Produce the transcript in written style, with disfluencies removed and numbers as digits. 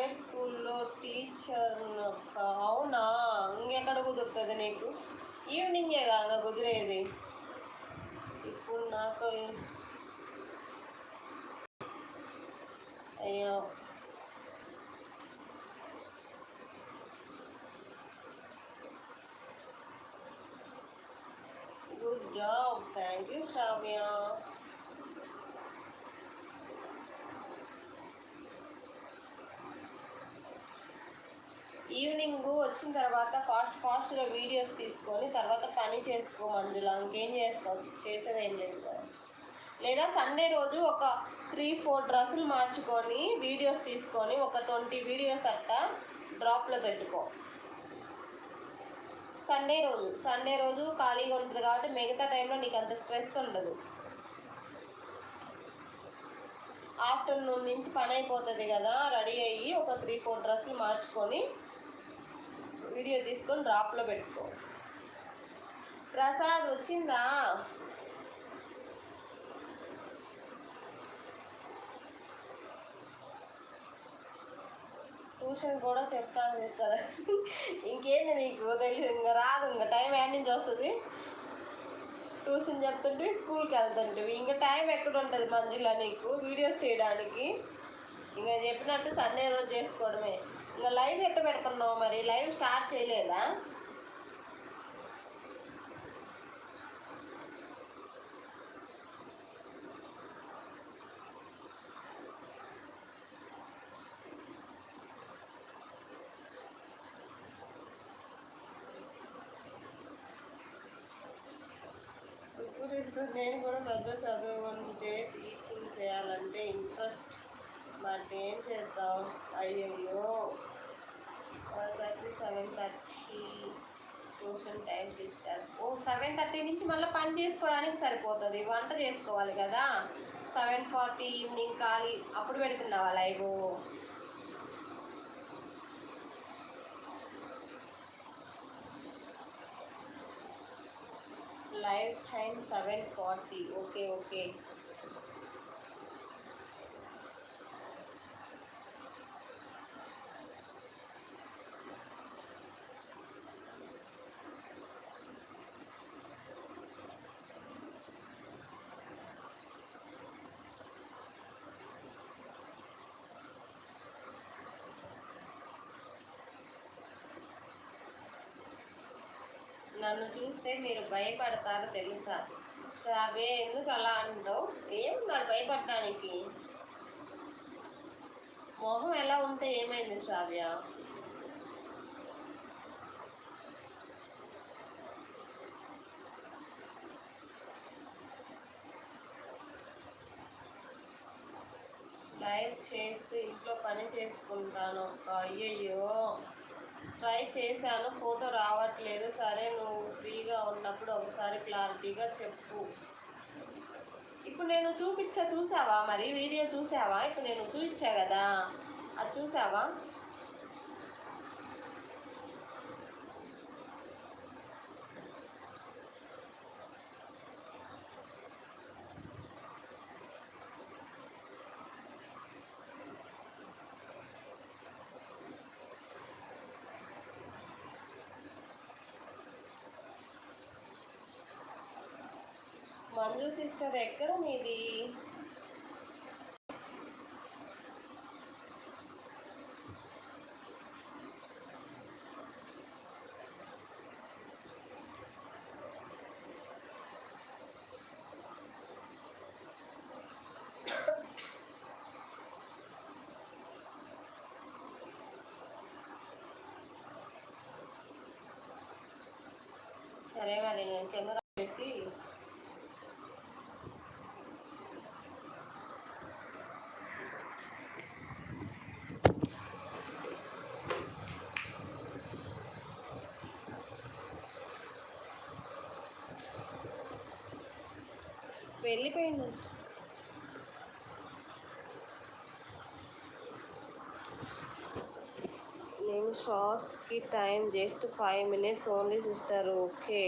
Private స్కూల్లో teacher. అవునా? ఇంకెక్కడ కుదురుతుంది నీకు? ఈవినింగే కాగా కుదిరేది. ఇప్పుడు నాకు అయ్యో, good job. Thank you Shravya. Evening వచ్చిన తర్వాత ఫాస్ట్గా వీడియోస్ తీసుకొని తర్వాత పని చేసుకో మంజుల. ఇంకేం చేసేదేం లేదు కదా. లేదా సండే రోజు ఒక 3-4 డ్రెస్సులు మార్చుకొని వీడియోస్ తీసుకొని ఒక 20 వీడియోస్ అట్టా డ్రాప్లో పెట్టుకో. సండే రోజు ఖాళీగా ఉంటుంది కాబట్టి మిగతా టైంలో నీకు అంత స్ట్రెస్ ఉండదు. ఆఫ్టర్నూన్ నుంచి పని అయిపోతుంది కదా, రెడీ అయ్యి ఒక 3-4 డ్రెస్సులు మార్చుకొని వీడియో తీసుకొని డ్రాప్లో పెట్టుకో. ప్రసాద్ వచ్చిందా? ట్యూషన్ కూడా చెప్తాను సిస్టర్. ఇంకేంది నీకు తెలియదు? ఇంకా రాదు. ఇంకా టైం యాడ్ నుంచి వస్తుంది. ట్యూషన్ చెప్తుంటే స్కూల్కి వెళ్తుంటివి. ఇంకా టైం ఎక్కడ ఉంటుంది మంజుల నీకు వీడియోస్ చేయడానికి? ఇంకా చెప్పినట్టు సండే రోజు చేసుకోవడమే. ఇంకా లైవ్ ఎట్ట పెడుతున్నావు మరి? లైవ్ స్టార్ట్ చేయలేదా? నేను కూడా పెద్ద చదువుకుంటే టీచింగ్ చేయాలంటే ఇంట్రెస్ట్, బట్ ఏం చేద్దాం. అయ్యయ్యో, 1:30 7:30 ట్యూషన్ టైం సిస్టర్. 7:30 నుంచి మళ్ళీ పని చేసుకోవడానికి సరిపోతుంది. వంట చేసుకోవాలి కదా. 7:40 ఈవినింగ్ ఖాళీ అప్పుడు పెడుతున్నావా లైవ్? Live time 7:40. ఓకే. నన్ను చూస్తే మీరు భయపడతారు తెలుసా? శ్రావ్య, ఎందుకు అలా అంటావు? ఏం కాదు భయపడటానికి. మొహం ఎలా ఉంటే ఏమైంది శ్రావ్య? లైవ్ చేస్తూ ఇంట్లో పని చేసుకుంటాను. అయ్యయ్యో, ట్రై చేశాను, ఫోటో రావట్లేదు. సరే, నువ్వు ఫ్రీగా ఉన్నప్పుడు ఒకసారి క్లారిటీగా చెప్పు. ఇప్పుడు నేను చూసావా? మరి వీడియో చూసావా? ఇప్పుడు నేను చూపించా కదా, అది చూసావా? మంజు సిస్టర్, ఎక్కడ మీది? సరే, మరి నేను కెమెరా వేసి వెళ్ళిపోయింది. నేను షార్ట్స్కి time just 5 minutes only sister. Okay.